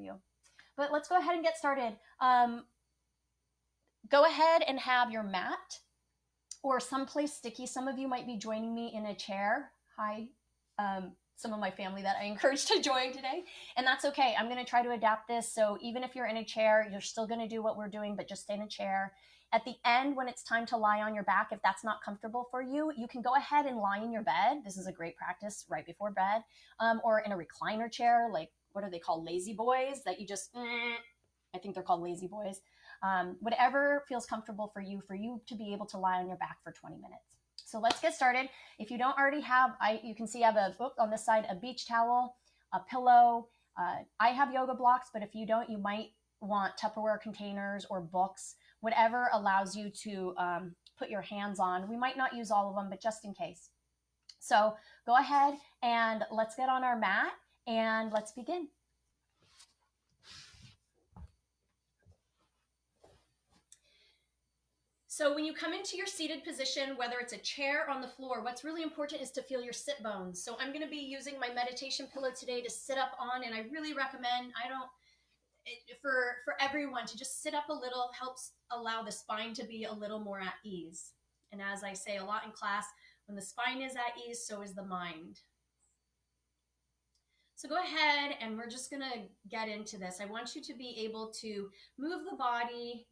for you. But let's go ahead and get started. Go ahead and have your mat or someplace sticky. Some of you might be joining me in a chair. Hi, some of my family that I encouraged to join today, and that's okay. I'm going to try to adapt this. So even if you're in a chair, you're still going to do what we're doing, but just stay in a chair. At the end, when it's time to lie on your back, if that's not comfortable for you, you can go ahead and lie in your bed. This is a great practice right before bed, or in a recliner chair, like what are they called? Lazy boys that you just, I think they're called lazy boys. Whatever feels comfortable for you to be able to lie on your back for 20 minutes. So let's get started. If you don't already have, you can see I have on this side, a beach towel, a pillow. I have yoga blocks, but if you don't, you might want Tupperware containers or books, whatever allows you to put your hands on. We might not use all of them, but just in case. So go ahead and let's get on our mat and let's begin. So when you come into your seated position, whether it's a chair or on the floor, what's really important is to feel your sit bones. So I'm going to be using my meditation pillow today to sit up on, and I really recommend, for everyone to just sit up a little, helps allow the spine to be a little more at ease. And as I say a lot in class, when the spine is at ease, so is the mind. So go ahead, and we're just going to get into this. I want you to be able to move the body,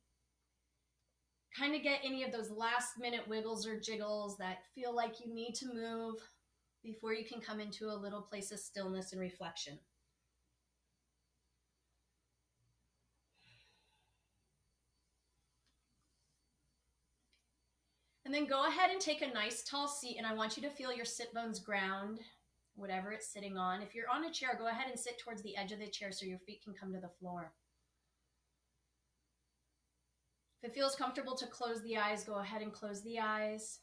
kind of get any of those last minute wiggles or jiggles that feel like you need to move before you can come into a little place of stillness and reflection. And then go ahead and take a nice tall seat, and I want you to feel your sit bones ground, whatever it's sitting on. If you're on a chair, go ahead and sit towards the edge of the chair so your feet can come to the floor. If it feels comfortable to close the eyes, go ahead and close the eyes.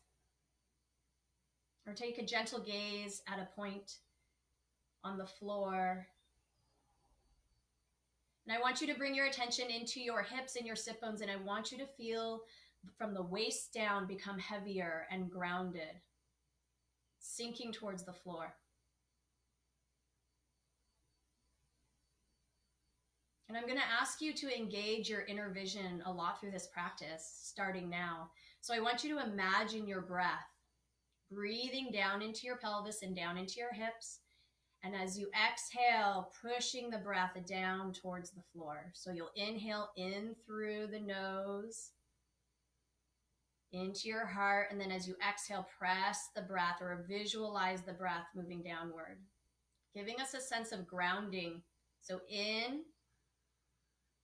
Or take a gentle gaze at a point on the floor. And I want you to bring your attention into your hips and your sit bones, and I want you to feel from the waist down become heavier and grounded, sinking towards the floor. And I'm going to ask you to engage your inner vision a lot through this practice, starting now. So I want you to imagine your breath, breathing down into your pelvis and down into your hips. And as you exhale, pushing the breath down towards the floor. So you'll inhale in through the nose, into your heart. And then as you exhale, press the breath or visualize the breath moving downward, giving us a sense of grounding. So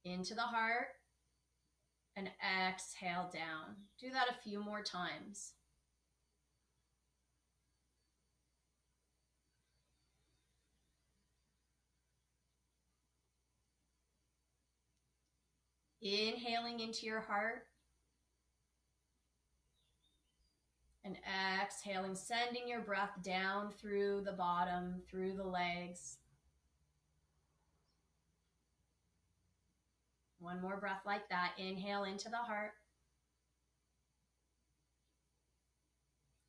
into the heart, and exhale down. Do that a few more times. Inhaling into your heart, and exhaling, sending your breath down through the bottom, through the legs. One more breath like that. Inhale into the heart.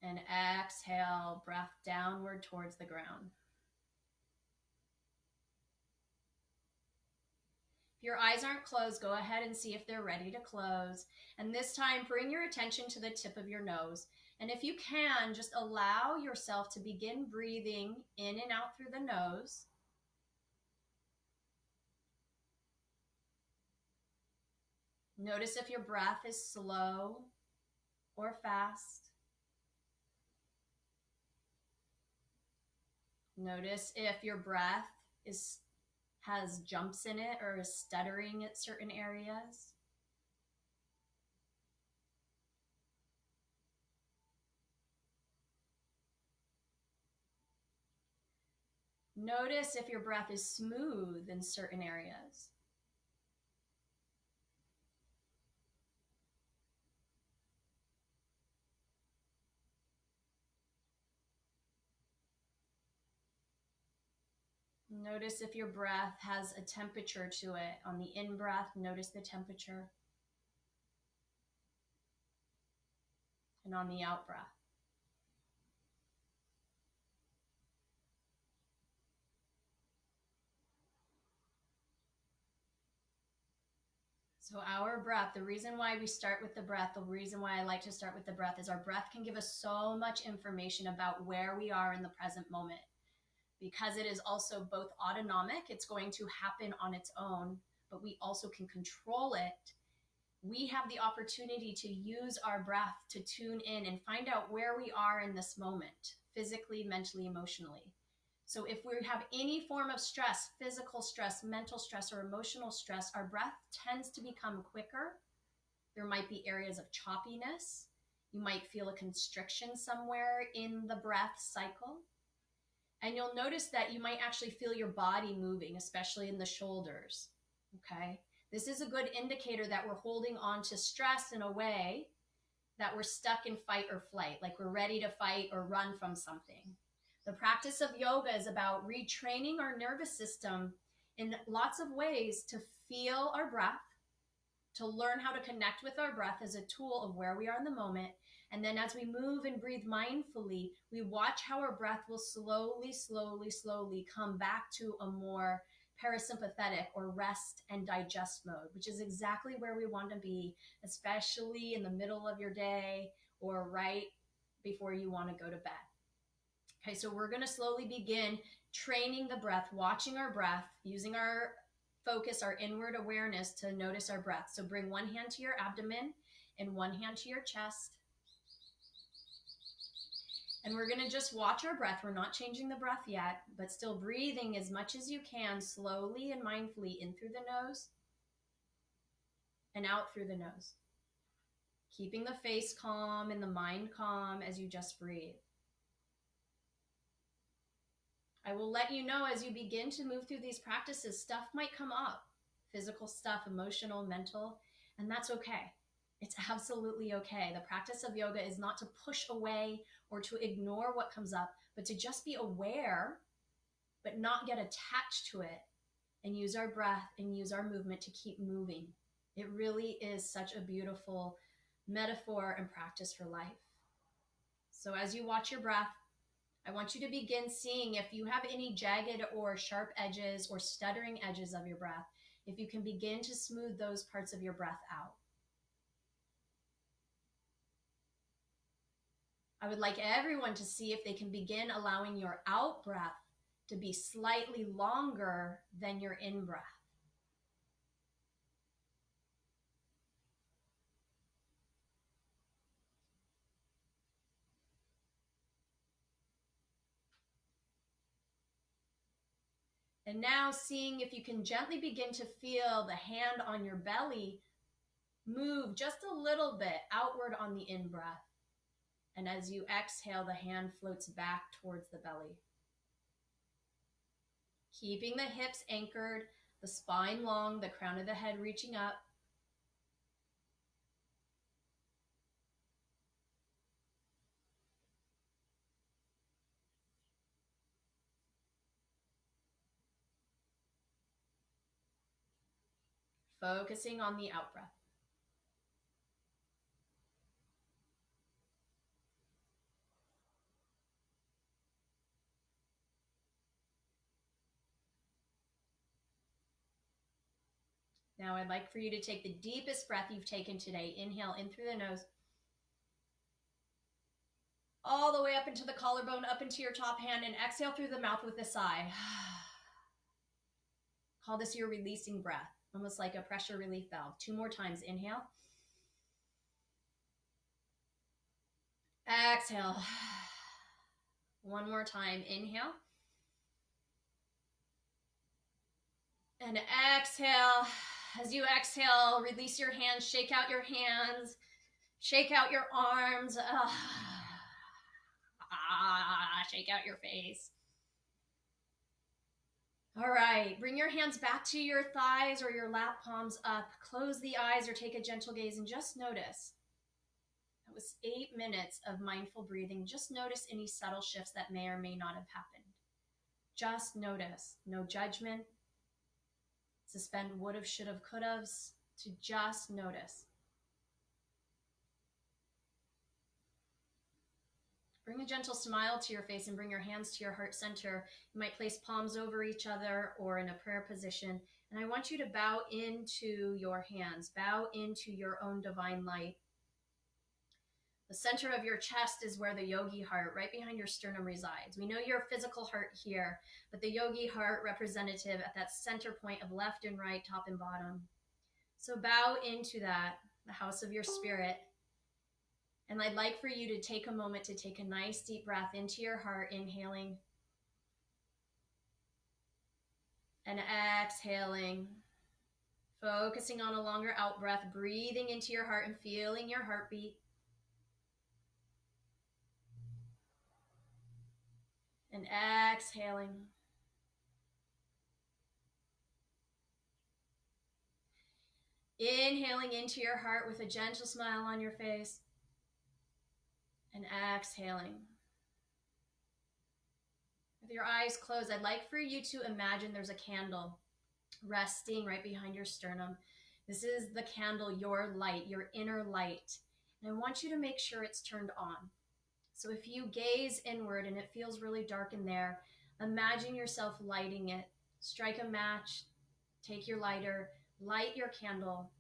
And exhale, breath downward towards the ground. If your eyes aren't closed, go ahead and see if they're ready to close. And this time, bring your attention to the tip of your nose. And if you can, just allow yourself to begin breathing in and out through the nose. Notice if your breath is slow or fast. Notice if your breath has jumps in it or is stuttering at certain areas. Notice if your breath is smooth in certain areas. Notice if your breath has a temperature to it. On the in-breath, notice the temperature. And on the out-breath. So our breath, the reason why we start with the breath, the reason why I like to start with the breath is our breath can give us so much information about where we are in the present moment. Because it is also both autonomic, it's going to happen on its own, but we also can control it. We have the opportunity to use our breath to tune in and find out where we are in this moment, physically, mentally, emotionally. So if we have any form of stress, physical stress, mental stress, or emotional stress, our breath tends to become quicker. There might be areas of choppiness. You might feel a constriction somewhere in the breath cycle. And you'll notice that you might actually feel your body moving, especially in the shoulders, okay? This is a good indicator that we're holding on to stress in a way that we're stuck in fight or flight, like we're ready to fight or run from something. The practice of yoga is about retraining our nervous system in lots of ways to feel our breath, to learn how to connect with our breath as a tool of where we are in the moment. And then as we move and breathe mindfully, we watch how our breath will slowly come back to a more parasympathetic or rest and digest mode, which is exactly where we want to be, especially in the middle of your day or right before you want to go to bed. Okay, so we're going to slowly begin training the breath, watching our breath, using our focus, our inward awareness to notice our breath. So bring one hand to your abdomen and one hand to your chest. And we're going to just watch our breath. We're not changing the breath yet, but still breathing as much as you can, slowly and mindfully, in through the nose and out through the nose. Keeping the face calm and the mind calm as you just breathe. I will let you know as you begin to move through these practices, stuff might come up, physical stuff, emotional, mental, and that's okay. It's absolutely okay. The practice of yoga is not to push away or to ignore what comes up, but to just be aware, but not get attached to it, and use our breath and use our movement to keep moving. It really is such a beautiful metaphor and practice for life. So as you watch your breath, I want you to begin seeing if you have any jagged or sharp edges or stuttering edges of your breath, if you can begin to smooth those parts of your breath out. I would like everyone to see if they can begin allowing your out breath to be slightly longer than your in breath. And now seeing if you can gently begin to feel the hand on your belly move just a little bit outward on the in-breath. And as you exhale, the hand floats back towards the belly. Keeping the hips anchored, the spine long, the crown of the head reaching up. Focusing on the out breath. Now I'd like for you to take the deepest breath you've taken today. Inhale in through the nose. All the way up into the collarbone, up into your top hand, and exhale through the mouth with a sigh. Call this your releasing breath, almost like a pressure relief valve. 2 more times. Inhale. Exhale. 1 more time. Inhale. And exhale. As you exhale, release your hands, shake out your hands, shake out your arms, shake out your face. All right, bring your hands back to your thighs or your lap palms up. Close the eyes or take a gentle gaze and just notice. That was 8 minutes of mindful breathing. Just notice any subtle shifts that may or may not have happened. Just notice. No judgment. Suspend would've, should've, could've's, to just notice. Bring a gentle smile to your face and bring your hands to your heart center. You might place palms over each other or in a prayer position And I want you to bow into your hands, bow into your own divine light. The center of your chest is where the yogi heart, right behind your sternum, resides. We know your physical heart here, but the yogi heart representative at that center point of left and right, top and bottom. So bow into that, the house of your spirit. And I'd like for you to take a moment to take a nice deep breath into your heart, inhaling and exhaling, focusing on a longer out breath, breathing into your heart and feeling your heartbeat. And exhaling. Inhaling into your heart with a gentle smile on your face. And exhaling. With your eyes closed, I'd like for you to imagine there's a candle resting right behind your sternum. This is the candle, your light, your inner light. And I want you to make sure it's turned on. So if you gaze inward and it feels really dark in there, imagine yourself lighting it. Strike a match, take your lighter, light your candle.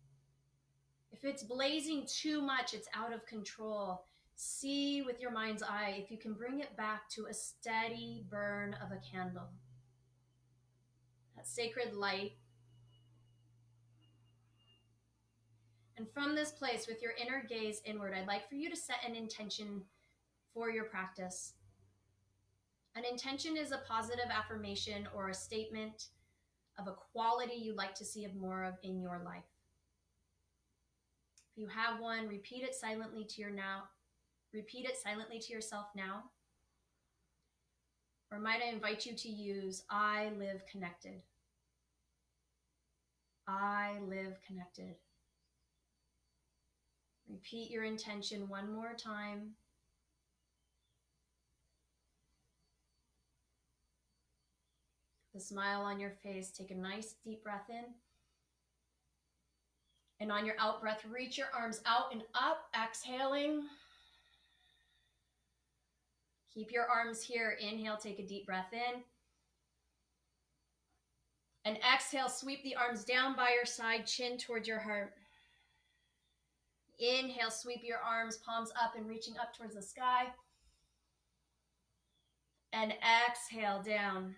If it's blazing too much, it's out of control. See with your mind's eye if you can bring it back to a steady burn of a candle. That sacred light. And from this place, with your inner gaze inward, I'd like for you to set an intention for your practice. An intention is a positive affirmation or a statement of a quality you'd like to see more of in your life. If you have one, repeat it silently to yourself now. Or might I invite you to use, I live connected. I live connected. Repeat your intention one more time. The smile on your face, take a nice deep breath in. And on your out breath, reach your arms out and up, exhaling. Keep your arms here. Inhale, take a deep breath in. And exhale, sweep the arms down by your side, chin towards your heart. Inhale, sweep your arms, palms up and reaching up towards the sky. And exhale, down.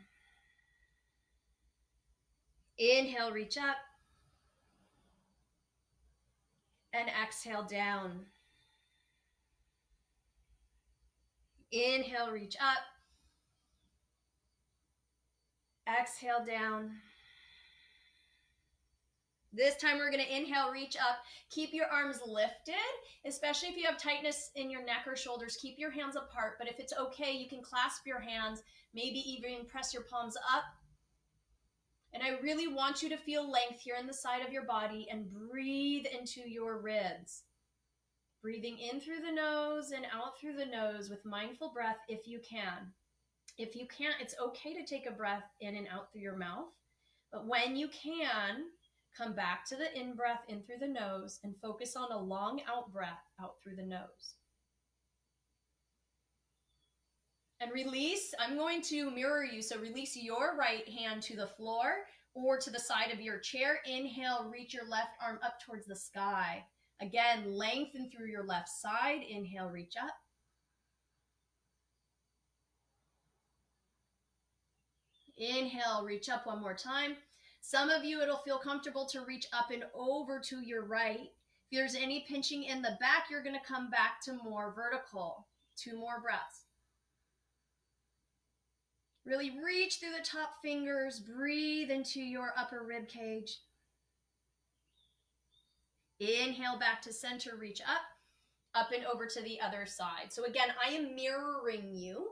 Inhale, reach up. And exhale, down. Inhale, reach up. Exhale, down. This time we're going to inhale, reach up. Keep your arms lifted, especially if you have tightness in your neck or shoulders. Keep your hands apart, but if it's okay, you can clasp your hands, maybe even press your palms up. And I really want you to feel length here in the side of your body and breathe into your ribs. Breathing in through the nose and out through the nose with mindful breath if you can. If you can't, it's okay to take a breath in and out through your mouth. But when you can, come back to the in-breath in through the nose and focus on a long out breath out through the nose. And release, I'm going to mirror you. So release your right hand to the floor or to the side of your chair. Inhale, reach your left arm up towards the sky. Again, lengthen through your left side. Inhale, reach up. Inhale, reach up one more time. Some of you, it'll feel comfortable to reach up and over to your right. If there's any pinching in the back, you're going to come back to more vertical. 2 more breaths. Really reach through the top fingers. Breathe into your upper rib cage. Inhale back to center, reach up and over to the other side. So again, I am mirroring you.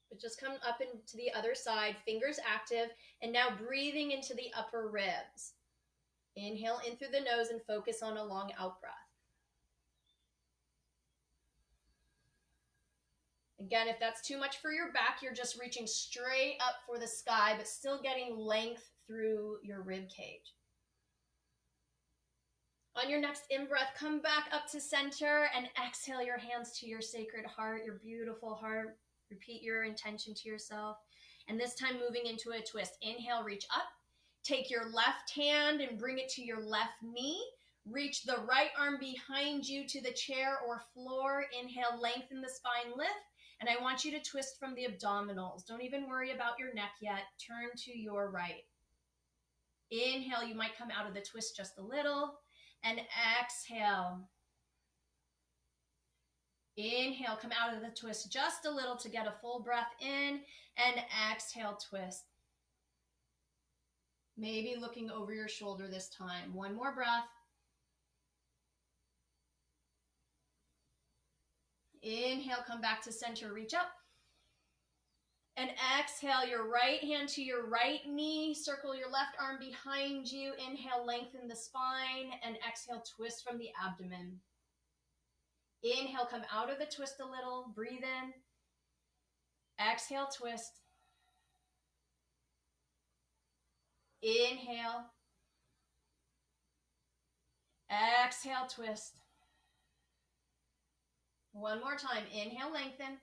But just come up into the other side, fingers active, and now breathing into the upper ribs. Inhale in through the nose and focus on a long out breath. Again, if that's too much for your back, you're just reaching straight up for the sky, but still getting length through your rib cage. On your next in-breath, come back up to center and exhale your hands to your sacred heart, your beautiful heart. Repeat your intention to yourself. And this time moving into a twist. Inhale, reach up. Take your left hand and bring it to your left knee. Reach the right arm behind you to the chair or floor. Inhale, lengthen the spine, lift. And I want you to twist from the abdominals. Don't even worry about your neck yet. Turn to your right. Inhale, you might come out of the twist just a little. And exhale. Inhale, come out of the twist just a little to get a full breath in. And exhale, twist. Maybe looking over your shoulder this time. One more breath. Inhale, come back to center, reach up. And exhale, your right hand to your right knee. Circle your left arm behind you. Inhale, lengthen the spine. And exhale, twist from the abdomen. Inhale, come out of the twist a little. Breathe in. Exhale, twist. Inhale. Exhale, twist. One more time. Inhale, lengthen.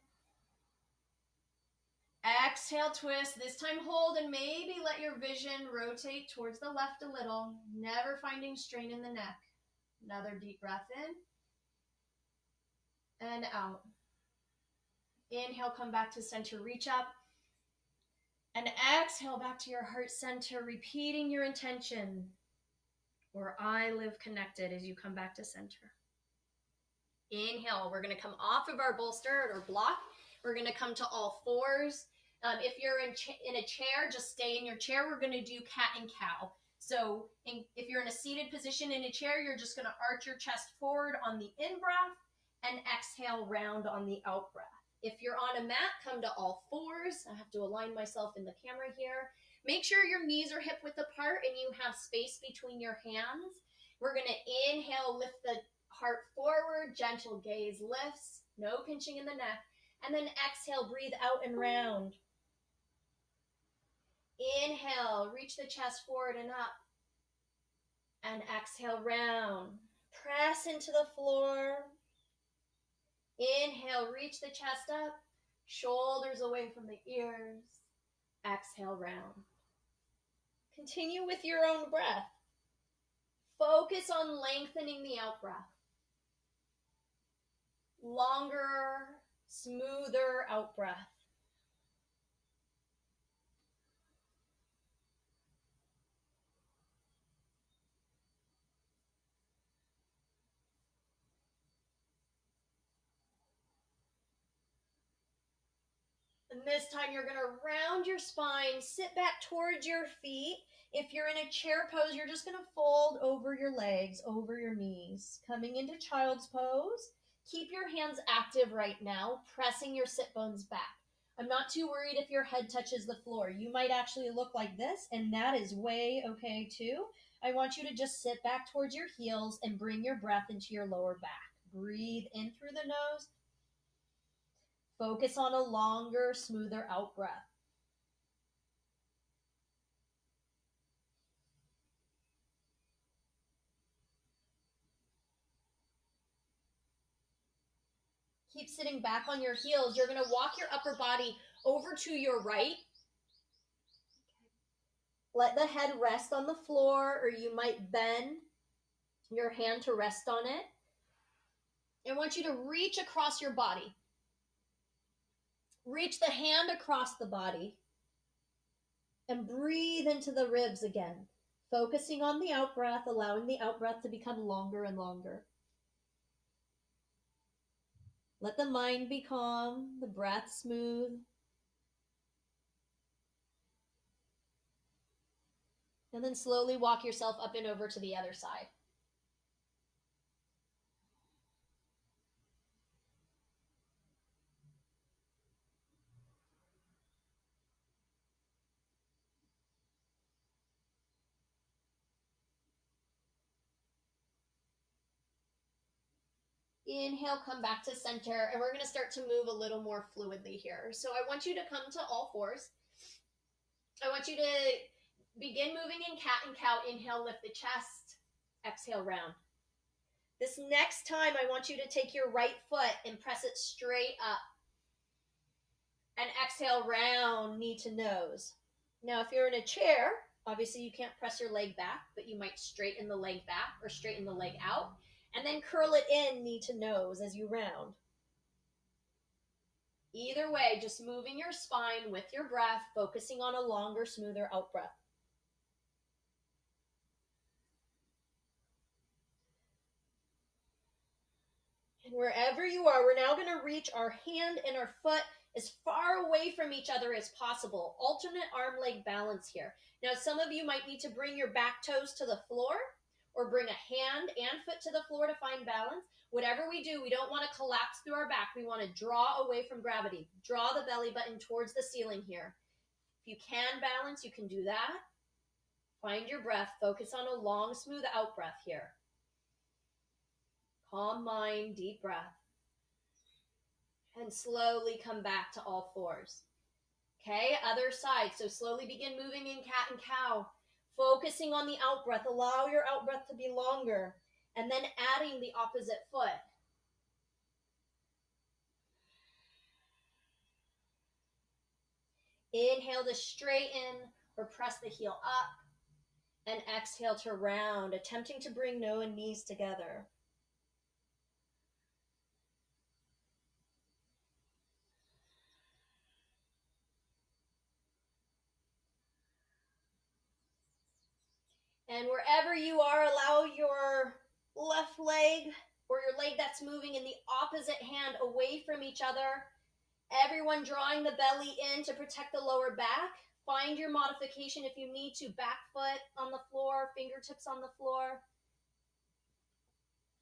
Exhale, twist. This time hold and maybe let your vision rotate towards the left a little, never finding strain in the neck. Another deep breath in and out. Inhale, come back to center, reach up. And exhale back to your heart center, repeating your intention, or I live connected, as you come back to center. Inhale, we're going to come off of our bolster or block. We're going to come to all fours. If you're in a chair, just stay in your chair. We're going to do cat and cow. So if you're in a seated position in a chair, you're just going to arch your chest forward on the in-breath and exhale round on the out-breath. If you're on a mat, come to all fours. I have to align myself in the camera here. Make sure your knees are hip-width apart and you have space between your hands. We're going to inhale, lift the heart forward, gentle gaze lifts, no pinching in the neck. And then exhale, breathe out and round. Inhale, reach the chest forward and up. And exhale, round. Press into the floor. Inhale, reach the chest up. Shoulders away from the ears. Exhale, round. Continue with your own breath. Focus on lengthening the out breath. Longer, smoother out breath. And this time you're going to round your spine, sit back towards your feet. If you're in a chair pose, you're just going to fold over your legs, over your knees. Coming into child's pose. Keep your hands active right now, pressing your sit bones back. I'm not too worried if your head touches the floor. You might actually look like this, and that is way okay too. I want you to just sit back towards your heels and bring your breath into your lower back. Breathe in through the nose. Focus on a longer, smoother out breath. Keep sitting back on your heels. You're going to walk your upper body over to your right. Let the head rest on the floor, or you might bend your hand to rest on it. I want you to reach across your body. Reach the hand across the body and breathe into the ribs again, focusing on the out breath, allowing the out breath to become longer and longer. Let the mind be calm, the breath smooth. And then slowly walk yourself up and over to the other side. Inhale, come back to center, and we're going to start to move a little more fluidly here. So I want you to come to all fours. I want you to begin moving in cat and cow. Inhale, lift the chest. Exhale, round. This next time, I want you to take your right foot and press it straight up. And exhale, round, knee to nose. Now, if you're in a chair, obviously you can't press your leg back, but you might straighten the leg back or straighten the leg out, and then curl it in, knee to nose, as you round. Either way, just moving your spine with your breath, focusing on a longer, smoother out breath. And wherever you are, we're now going to reach our hand and our foot as far away from each other as possible. Alternate arm-leg balance here. Now, some of you might need to bring your back toes to the floor or bring a hand and foot to the floor to find balance. Whatever we do, we don't want to collapse through our back. We want to draw away from gravity. Draw the belly button towards the ceiling here. If you can balance, you can do that. Find your breath. Focus on a long, smooth out breath here. Calm mind, deep breath. And slowly come back to all fours. Okay, other side. So slowly begin moving in cat and cow. Focusing on the out breath. Allow your out breath to be longer. And then adding the opposite foot. Inhale to straighten or press the heel up. And exhale to round, attempting to bring no and knees together. And wherever you are, allow your left leg or your leg that's moving in the opposite hand away from each other. Everyone drawing the belly in to protect the lower back. Find your modification if you need to. Back foot on the floor, fingertips on the floor.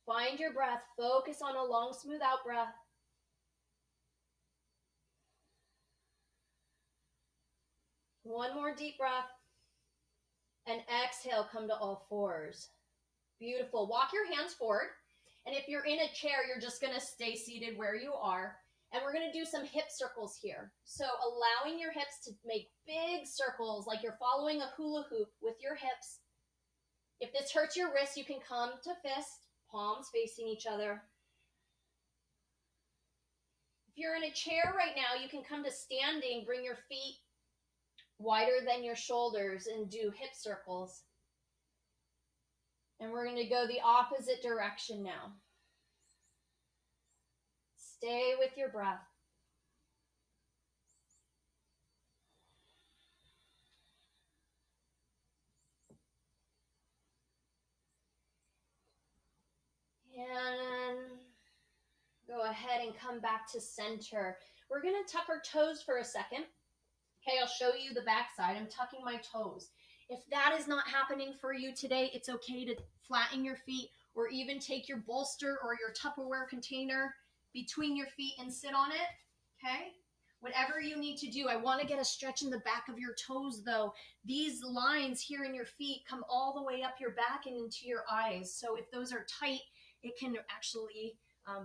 Find your breath. Focus on a long, smooth out breath. One more deep breath. And exhale, come to all fours. Beautiful. Walk your hands forward. And if you're in a chair, you're just going to stay seated where you are. And we're going to do some hip circles here. So allowing your hips to make big circles like you're following a hula hoop with your hips. If this hurts your wrist, you can come to fist, palms facing each other. If you're in a chair right now, you can come to standing, bring your feet wider than your shoulders and do hip circles. And we're going to go the opposite direction now. Stay with your breath. And go ahead and come back to center. We're going to tuck our toes for a second. Okay, I'll show you the back side. I'm tucking my toes. If that is not happening for you today, it's okay to flatten your feet or even take your bolster or your Tupperware container between your feet and sit on it, okay? Whatever you need to do. I want to get a stretch in the back of your toes, though. These lines here in your feet come all the way up your back and into your eyes. So if those are tight, it can actually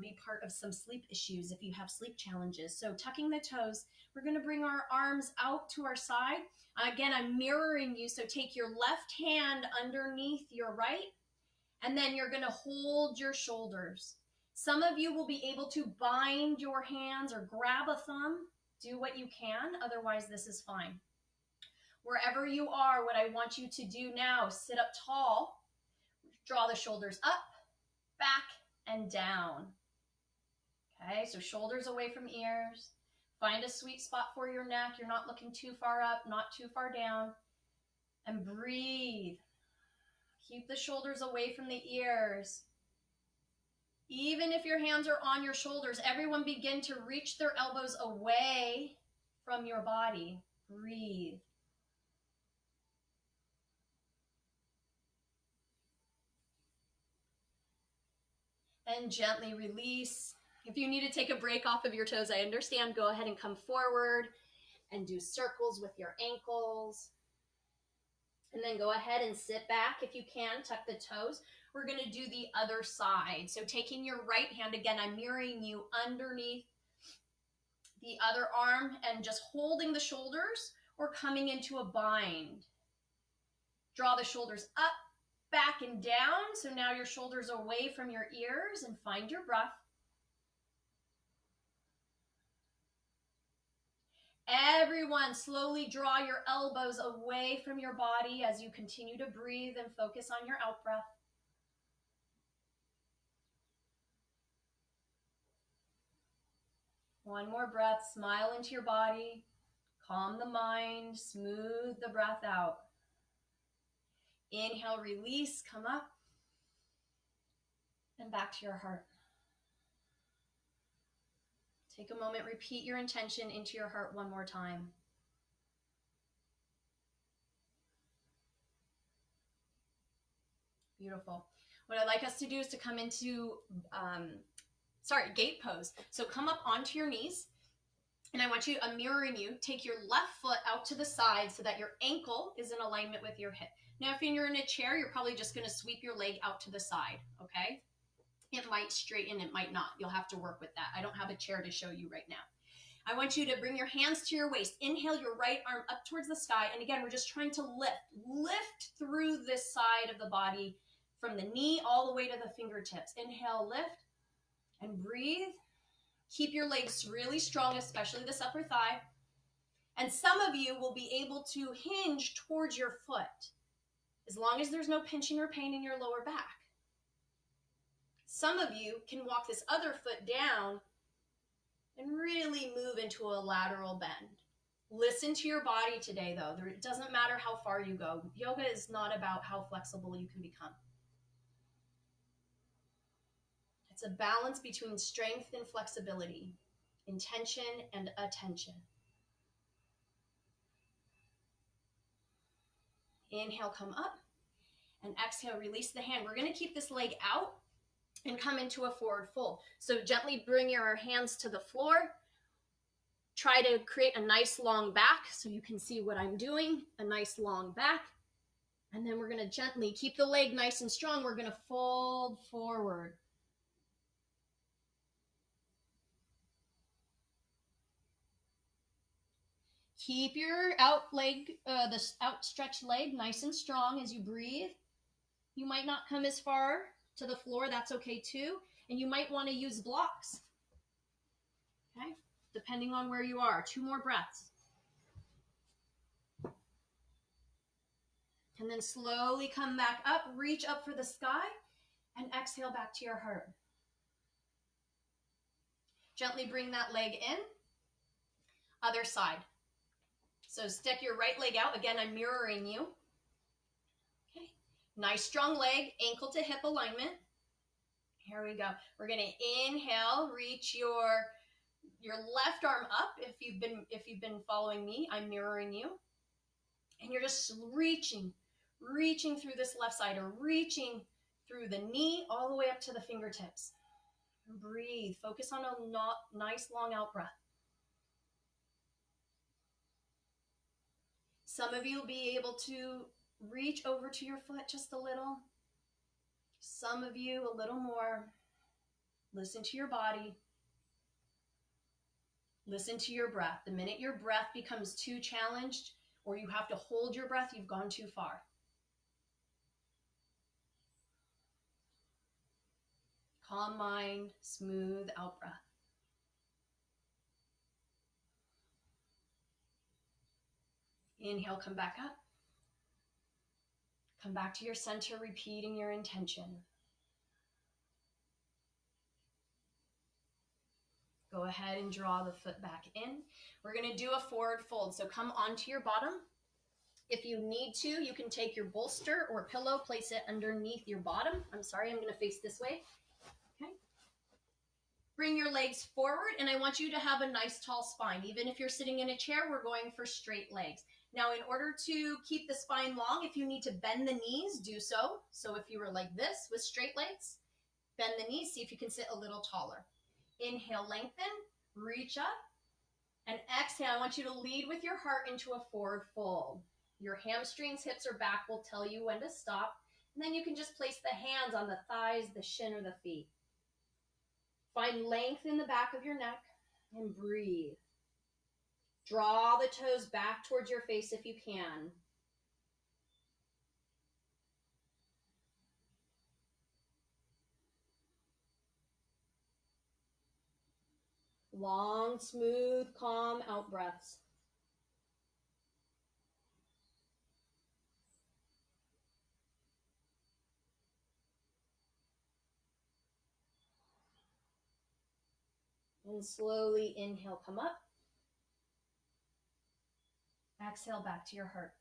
be part of some sleep issues if you have sleep challenges. So tucking the toes, we're going to bring our arms out to our side. Again, I'm mirroring you, so take your left hand underneath your right, and then you're going to hold your shoulders. Some of you will be able to bind your hands or grab a thumb. Do what you can, otherwise this is fine. Wherever you are, what I want you to do now, sit up tall, draw the shoulders up, back, and down. Okay, so shoulders away from ears. Find a sweet spot for your neck. You're not looking too far up, not too far down. And breathe. Keep the shoulders away from the ears. Even if your hands are on your shoulders, everyone begin to reach their elbows away from your body. Breathe. And gently release. If you need to take a break off of your toes, I understand. Go ahead and come forward and do circles with your ankles. And then go ahead and sit back if you can. Tuck the toes. We're going to do the other side. So taking your right hand, again, I'm mirroring you underneath the other arm and just holding the shoulders or coming into a bind. Draw the shoulders up, back, and down. So now your shoulders away from your ears, and find your breath. Everyone, slowly draw your elbows away from your body as you continue to breathe and focus on your out breath. One more breath, smile into your body, calm the mind, smooth the breath out. Inhale, release, come up, and back to your heart. Take a moment, repeat your intention into your heart one more time. Beautiful. What I'd like us to do is to come into, gate pose. So come up onto your knees, and I want you, I'm mirroring you, take your left foot out to the side so that your ankle is in alignment with your hip. Now, if you're in a chair, you're probably just going to sweep your leg out to the side, okay? It might straighten, it might not. You'll have to work with that. I don't have a chair to show you right now. I want you to bring your hands to your waist. Inhale your right arm up towards the sky. And again, we're just trying to lift through this side of the body from the knee all the way to the fingertips. Inhale, lift, and breathe. Keep your legs really strong, especially this upper thigh. And some of you will be able to hinge towards your foot, as long as there's no pinching or pain in your lower back. Some of you can walk this other foot down and really move into a lateral bend. Listen to your body today, though. It doesn't matter how far you go. Yoga is not about how flexible you can become. It's a balance between strength and flexibility, intention and attention. Inhale, come up, and exhale, release the hand. We're going to keep this leg out and come into a forward fold. So gently bring your hands to the floor. Try to create a nice long back so you can see what I'm doing, a nice long back. And then we're going to gently keep the leg nice and strong. We're going to fold forward. Keep your this outstretched leg nice and strong as you breathe. You might not come as far to the floor, that's okay too. And you might want to use blocks, okay? Depending on where you are. 2 more breaths. And then slowly come back up, reach up for the sky, and exhale back to your heart. Gently bring that leg in. Other side. So stick your right leg out. Again, I'm mirroring you. Okay. Nice strong leg, ankle to hip alignment. Here we go. We're going to inhale, reach your left arm up. If you've been following me, I'm mirroring you. And you're just reaching through this left side, or reaching through the knee all the way up to the fingertips. And breathe. Focus on a nice long out breath. Some of you will be able to reach over to your foot just a little. Some of you a little more. Listen to your body. Listen to your breath. The minute your breath becomes too challenged, or you have to hold your breath, you've gone too far. Calm mind, smooth out breath. Inhale, come back up. Come back to your center, repeating your intention. Go ahead and draw the foot back in. We're going to do a forward fold. So come onto your bottom. If you need to, you can take your bolster or pillow, place it underneath your bottom. I'm going to face this way. Okay. Bring your legs forward, and I want you to have a nice tall spine. Even if you're sitting in a chair, we're going for straight legs. Now, in order to keep the spine long, if you need to bend the knees, do so. So if you were like this with straight legs, bend the knees, see if you can sit a little taller. Inhale, lengthen, reach up, and exhale. I want you to lead with your heart into a forward fold. Your hamstrings, hips, or back will tell you when to stop. And then you can just place the hands on the thighs, the shin, or the feet. Find length in the back of your neck and breathe. Draw the toes back towards your face if you can. Long, smooth, calm out breaths. And slowly inhale, come up. Exhale back to your heart.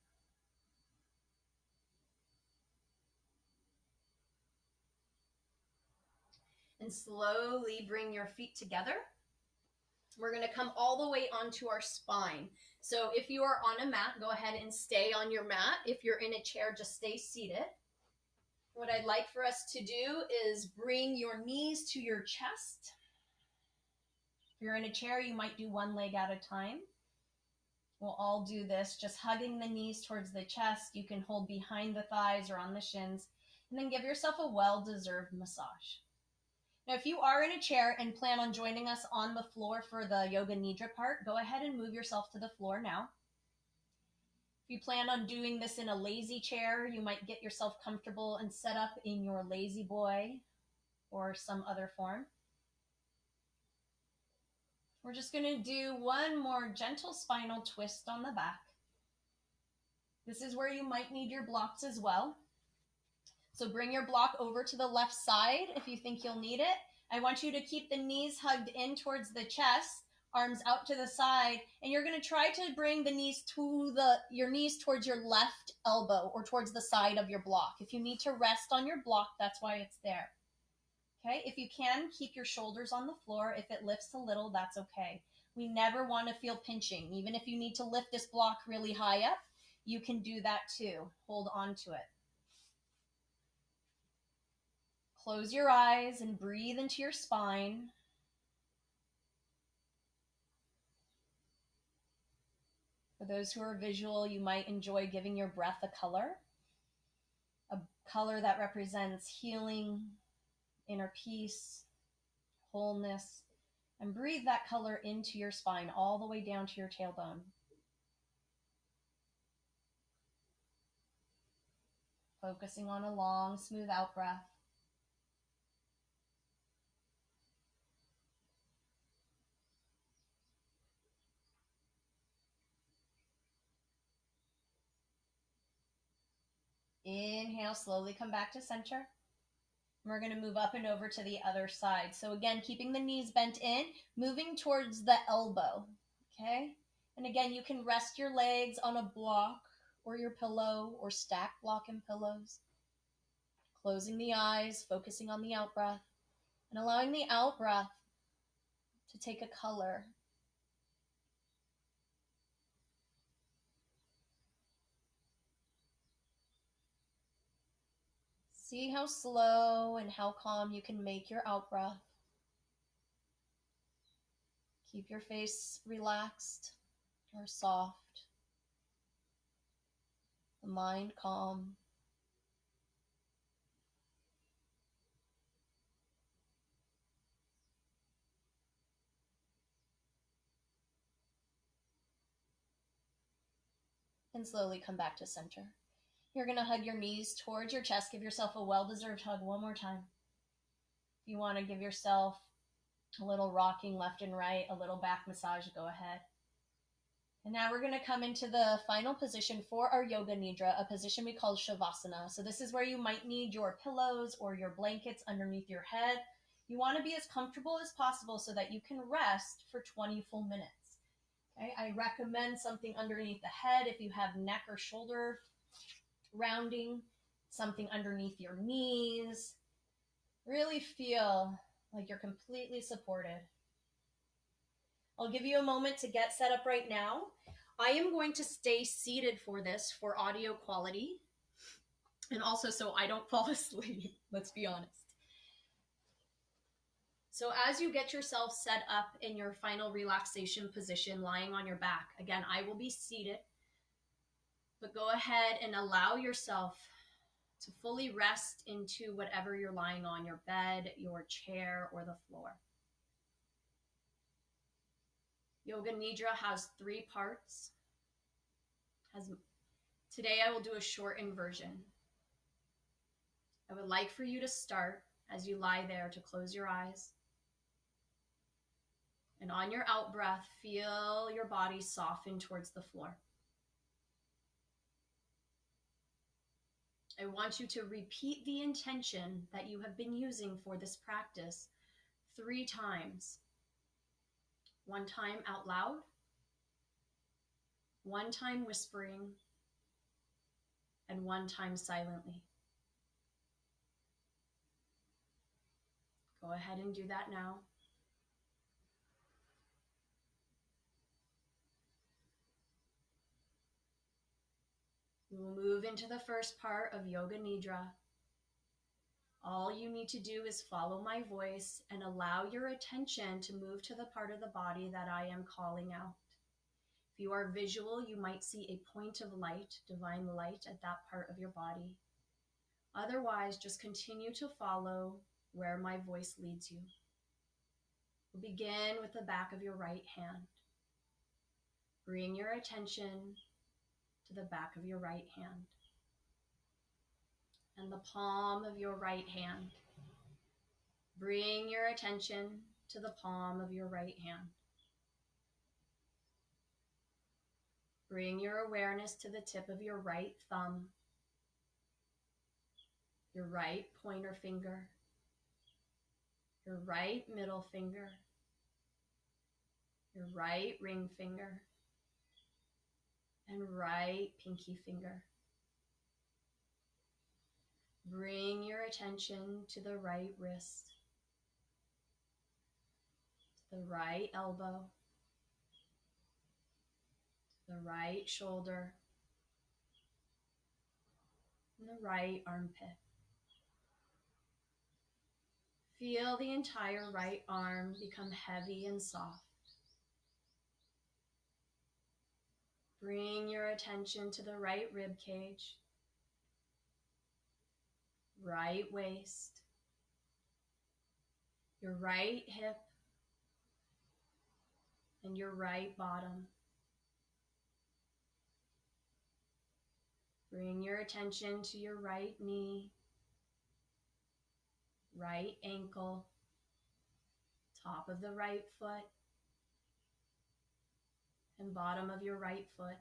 And slowly bring your feet together. We're going to come all the way onto our spine. So if you are on a mat, go ahead and stay on your mat. If you're in a chair, just stay seated. What I'd like for us to do is bring your knees to your chest. If you're in a chair, you might do one leg at a time. We'll all do this, just hugging the knees towards the chest. You can hold behind the thighs or on the shins, and then give yourself a well-deserved massage. Now, if you are in a chair and plan on joining us on the floor for the Yoga Nidra part, go ahead and move yourself to the floor now. If you plan on doing this in a lazy chair, you might get yourself comfortable and set up in your lazy boy or some other form. We're just going to do one more gentle spinal twist on the back. This is where you might need your blocks as well. So bring your block over to the left side if you think you'll need it. I want you to keep the knees hugged in towards the chest, arms out to the side, and you're going to try to bring the knees to your knees towards your left elbow or towards the side of your block. If you need to rest on your block, that's why it's there. Okay, if you can, keep your shoulders on the floor. If it lifts a little, that's okay. We never want to feel pinching. Even if you need to lift this block really high up, you can do that too. Hold on to it. Close your eyes and breathe into your spine. For those who are visual, you might enjoy giving your breath a color that represents healing, inner peace, wholeness, and breathe that color into your spine all the way down to your tailbone. Focusing on a long, smooth out breath. Inhale, slowly come back to center. We're going to move up and over to the other side. So again, keeping the knees bent in, moving towards the elbow, okay? And again, you can rest your legs on a block or your pillow or stack block and pillows. Closing the eyes, focusing on the out breath, and allowing the out breath to take a color. See how slow and how calm you can make your out breath. Keep your face relaxed or soft. The mind calm. And slowly come back to center. You're going to hug your knees towards your chest. Give yourself a well-deserved hug one more time. If you want to give yourself a little rocking left and right, a little back massage, go ahead. And now we're going to come into the final position for our Yoga Nidra, a position we call Shavasana. So this is where you might need your pillows or your blankets underneath your head. You want to be as comfortable as possible so that you can rest for 20 full minutes. Okay? I recommend something underneath the head if you have neck or shoulder rounding, something underneath your knees. Really feel like you're completely supported. I'll give you a moment to get set up right now. I am going to stay seated for this for audio quality and also so I don't fall asleep, let's be honest. So as you get yourself set up in your final relaxation position, lying on your back, again, I will be seated, but go ahead and allow yourself to fully rest into whatever you're lying on, your bed, your chair, or the floor. Yoga Nidra has 3 parts. Today I will do a shortened version. I would like for you to start as you lie there to close your eyes. And on your out breath, feel your body soften towards the floor. I want you to repeat the intention that you have been using for this practice 3 times. One time out loud, one time whispering, and one time silently. Go ahead and do that now. We will move into the first part of Yoga Nidra. All you need to do is follow my voice and allow your attention to move to the part of the body that I am calling out. If you are visual, you might see a point of light, divine light, at that part of your body. Otherwise, just continue to follow where my voice leads you. We'll begin with the back of your right hand. Bring your attention to the back of your right hand and the palm of your right hand. Bring your attention to the palm of your right hand. Bring your awareness to the tip of your right thumb, your right pointer finger, your right middle finger, your right ring finger, and right pinky finger. Bring your attention to the right wrist, the right elbow, the right shoulder, and the right armpit. Feel the entire right arm become heavy and soft. Bring your attention to the right rib cage, right waist, your right hip, and your right bottom. Bring your attention to your right knee, right ankle, top of the right foot, and bottom of your right foot.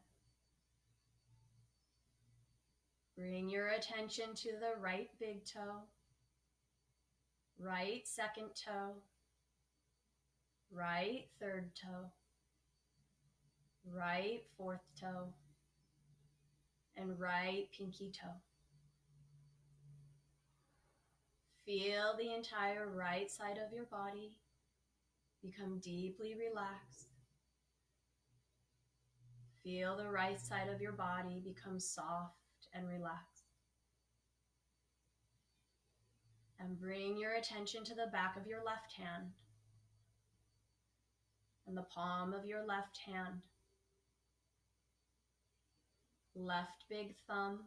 Bring your attention to the right big toe, right second toe, right third toe, right fourth toe, and right pinky toe. Feel the entire right side of your body become deeply relaxed. Feel the right side of your body become soft and relaxed. And bring your attention to the back of your left hand and the palm of your left hand. Left big thumb,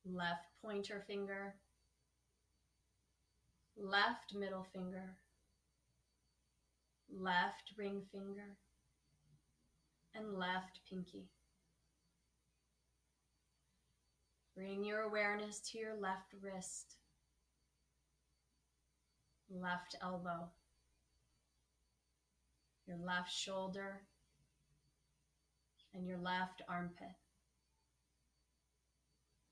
left pointer finger, left middle finger, left ring finger, and left pinky. Bring your awareness to your left wrist, left elbow, your left shoulder, and your left armpit.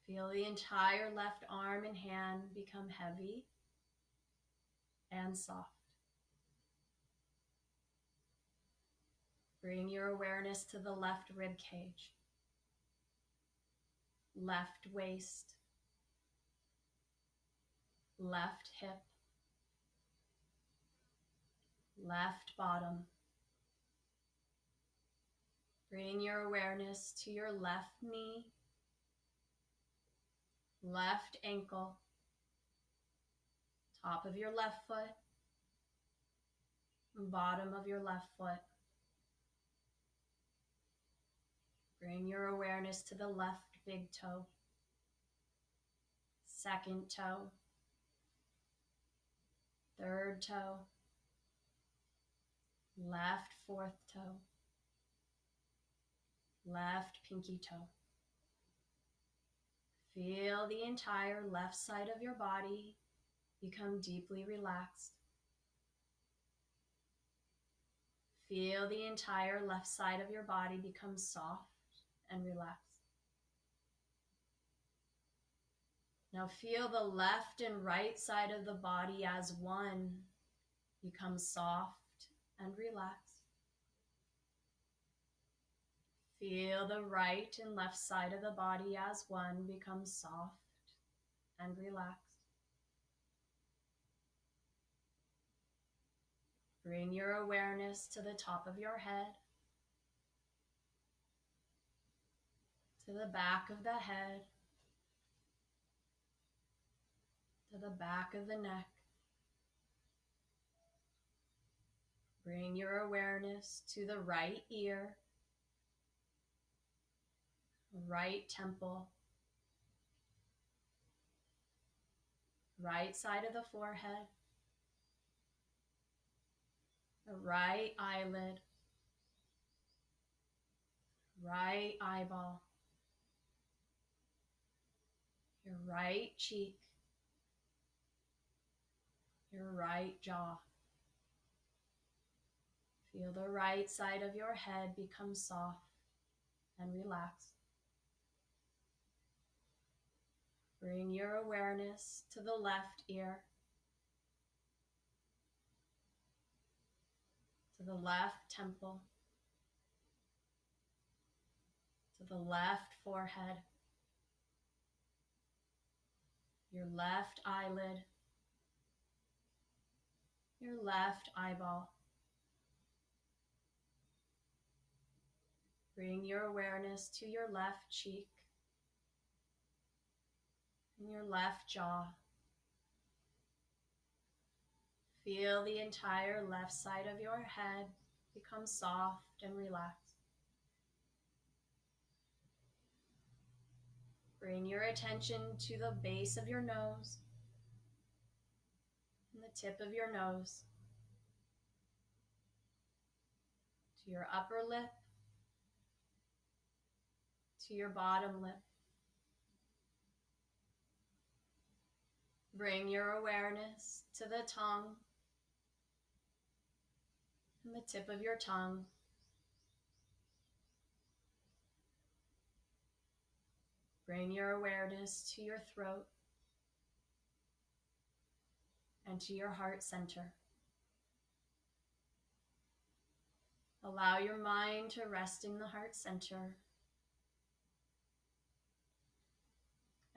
Feel the entire left arm and hand become heavy and soft. Bring your awareness to the left rib cage, left waist, left hip, left bottom. Bring your awareness to your left knee, left ankle, top of your left foot, and bottom of your left foot. Bring your awareness to the left big toe, second toe, third toe, left fourth toe, left pinky toe. Feel the entire left side of your body become deeply relaxed. Feel the entire left side of your body become soft and relaxed. Now feel the left and right side of the body as one become soft and relax. Feel the right and left side of the body as one become soft and relaxed. Bring your awareness to the top of your head, to the back of the head, to the back of the neck. Bring your awareness to the right ear, right temple, right side of the forehead, the right eyelid, right eyeball, your right cheek, your right jaw. Feel the right side of your head become soft and relaxed. Bring your awareness to the left ear, to the left temple, to the left forehead, your left eyelid, your left eyeball. Bring your awareness to your left cheek and your left jaw. Feel the entire left side of your head become soft and relaxed. Bring your attention to the base of your nose and the tip of your nose, to your upper lip, to your bottom lip. Bring your awareness to the tongue and the tip of your tongue. Bring your awareness to your throat and to your heart center. Allow your mind to rest in the heart center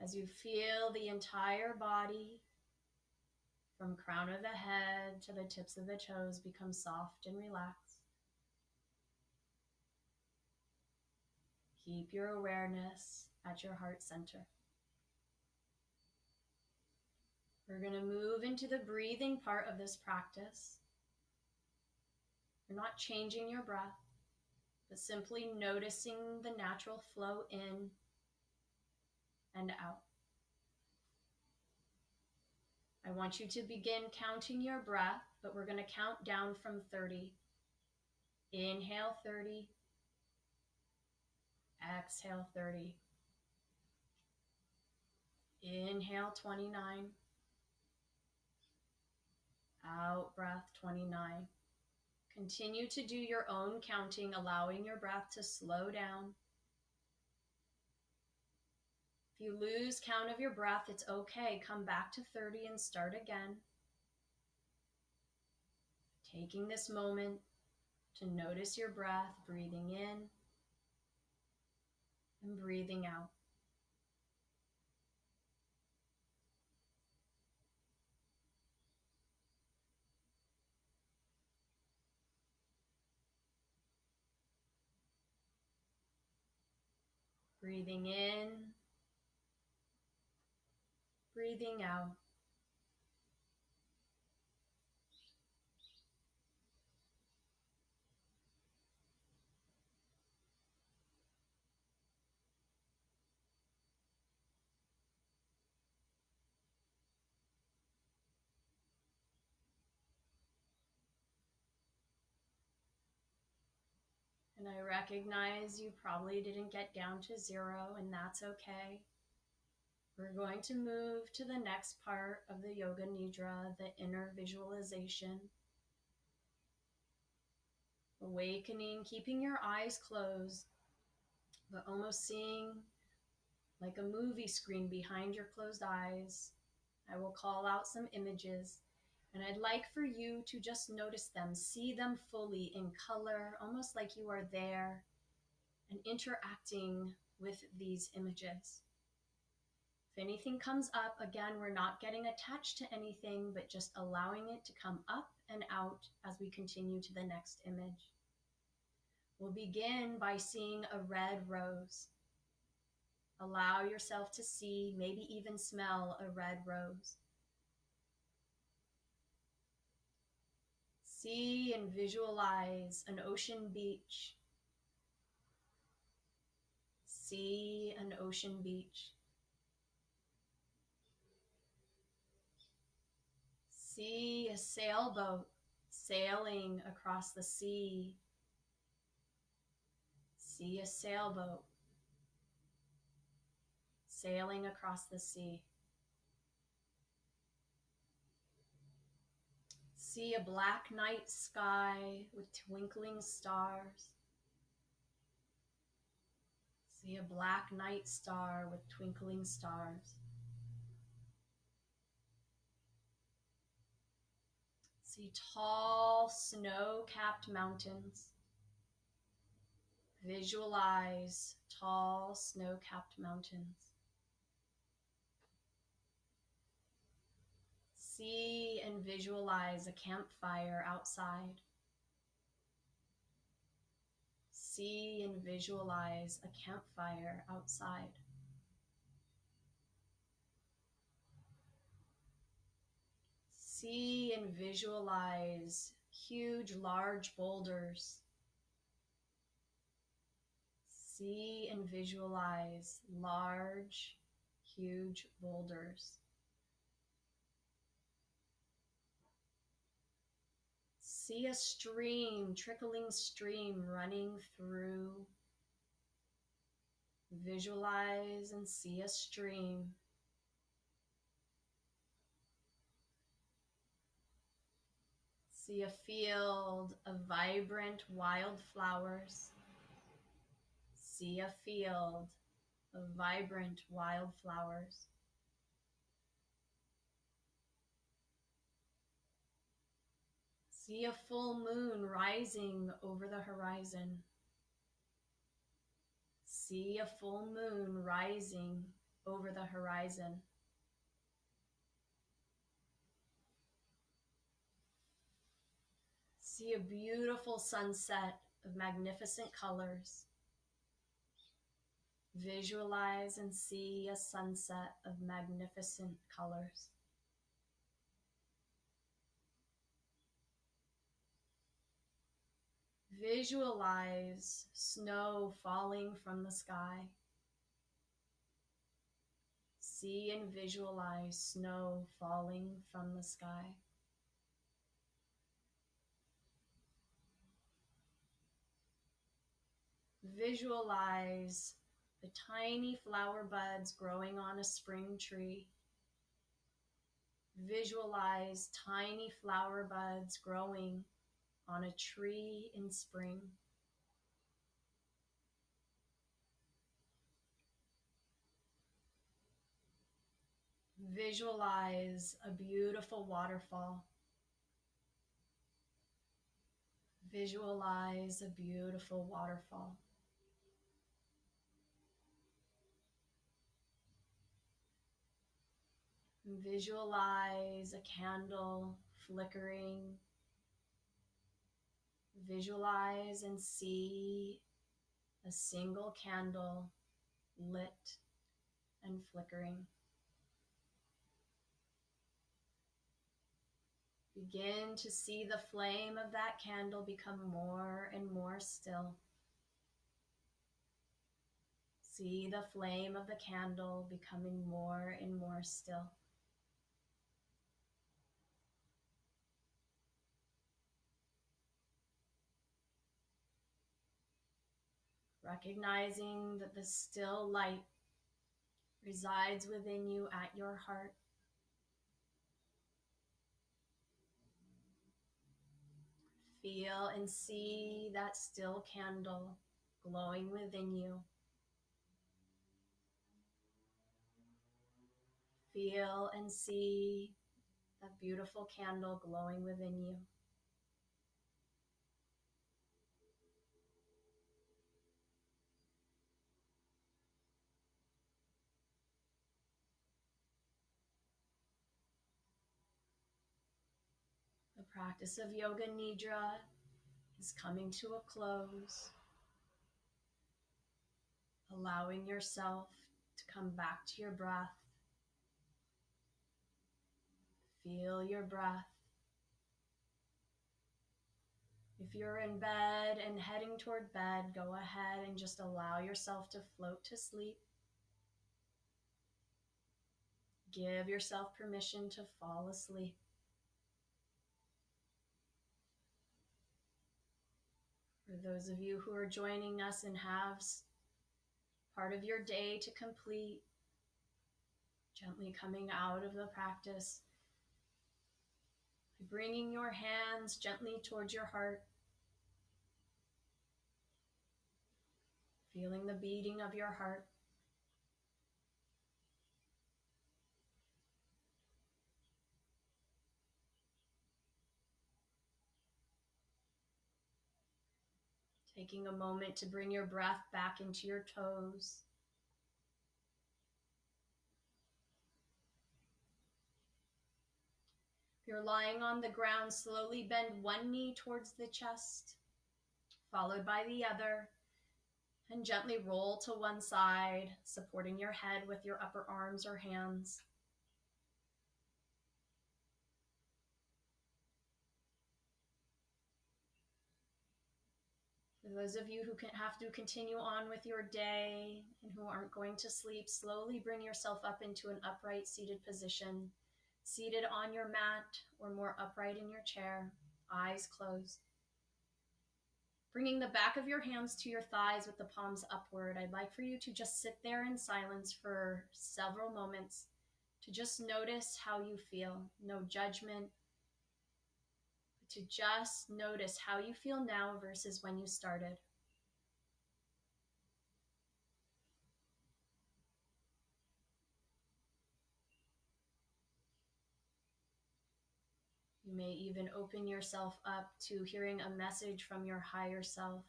as you feel the entire body from crown of the head to the tips of the toes become soft and relaxed. Keep your awareness at your heart center. We're going to move into the breathing part of this practice. You're not changing your breath, but simply noticing the natural flow in and out. I want you to begin counting your breath, but we're going to count down from 30. Inhale 30. Exhale 30. Inhale 29. Out breath 29. Continue to do your own counting, allowing your breath to slow down. If you lose count of your breath, it's okay. Come back to 30 and start again. Taking this moment to notice your breath, breathing in and breathing out. Breathing in, breathing out. And I recognize you probably didn't get down to 0, and that's okay. We're going to move to the next part of the Yoga Nidra, the inner visualization. Awakening, keeping your eyes closed, but almost seeing like a movie screen behind your closed eyes. I will call out some images. And I'd like for you to just notice them, see them fully in color, almost like you are there and interacting with these images. If anything comes up, again, we're not getting attached to anything, but just allowing it to come up and out as we continue to the next image. We'll begin by seeing a red rose. Allow yourself to see, maybe even smell a red rose. See and visualize an ocean beach. See an ocean beach. See a sailboat sailing across the sea. See a sailboat sailing across the sea. See a black night sky with twinkling stars. See a black night star with twinkling stars. See tall snow-capped mountains. Visualize tall snow-capped mountains. See and visualize a campfire outside. See and visualize a campfire outside. See and visualize huge, large boulders. See and visualize large, huge boulders. See a stream, trickling stream running through. Visualize and see a stream. See a field of vibrant wildflowers. See a field of vibrant wildflowers. See a full moon rising over the horizon. See a full moon rising over the horizon. See a beautiful sunset of magnificent colors. Visualize and see a sunset of magnificent colors. Visualize snow falling from the sky. See and visualize snow falling from the sky. Visualize the tiny flower buds growing on a spring tree. Visualize tiny flower buds growing on a tree in spring. Visualize a beautiful waterfall. Visualize a beautiful waterfall. Visualize a candle flickering. Visualize and see a single candle lit and flickering. Begin to see the flame of that candle become more and more still. See the flame of the candle becoming more and more still. Recognizing that the still light resides within you at your heart. Feel and see that still candle glowing within you. Feel and see that beautiful candle glowing within you. The practice of Yoga Nidra is coming to a close, allowing yourself to come back to your breath. Feel your breath. If you're in bed and heading toward bed, go ahead and just allow yourself to float to sleep. Give yourself permission to fall asleep. For those of you who are joining us and have part of your day to complete, gently coming out of the practice, bringing your hands gently towards your heart, feeling the beating of your heart. Taking a moment to bring your breath back into your toes. If you're lying on the ground, slowly bend one knee towards the chest, followed by the other, and gently roll to one side, supporting your head with your upper arms or hands. For those of you who have to continue on with your day and who aren't going to sleep, slowly bring yourself up into an upright seated position, seated on your mat or more upright in your chair, eyes closed. Bringing the back of your hands to your thighs with the palms upward, I'd like for you to just sit there in silence for several moments to just notice how you feel. No judgment, but to just notice how you feel now versus when you started. You may even open yourself up to hearing a message from your higher self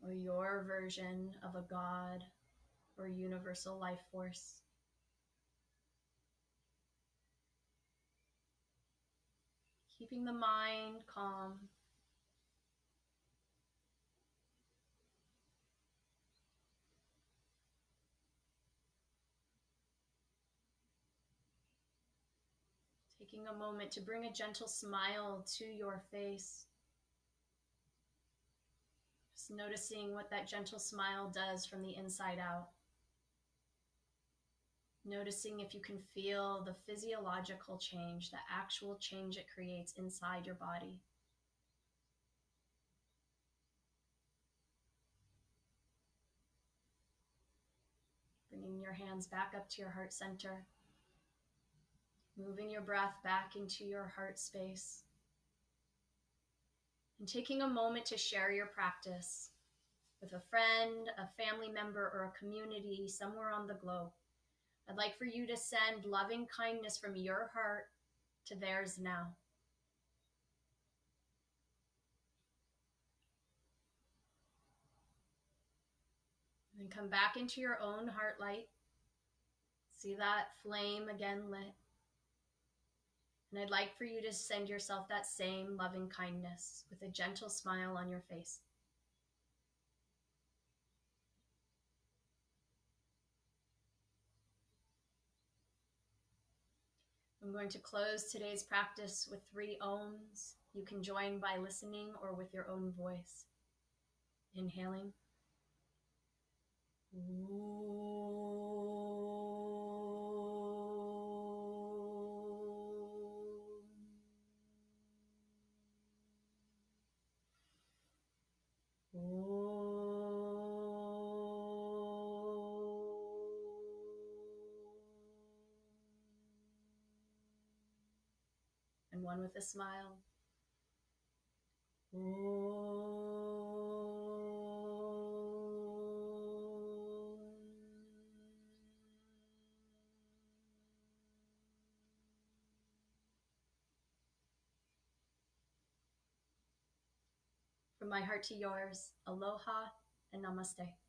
or your version of a God or universal life force. Keeping the mind calm. Taking a moment to bring a gentle smile to your face. Just noticing what that gentle smile does from the inside out. Noticing if you can feel the physiological change, the actual change it creates inside your body. Bringing your hands back up to your heart center. Moving your breath back into your heart space. And taking a moment to share your practice with a friend, a family member, or a community somewhere on the globe. I'd like for you to send loving kindness from your heart to theirs now. And then come back into your own heart light. See that flame again lit. And I'd like for you to send yourself that same loving kindness with a gentle smile on your face. I'm going to close today's practice with 3 Oms. You can join by listening or with your own voice. Inhaling. And one with a smile. From my heart to yours, aloha and namaste.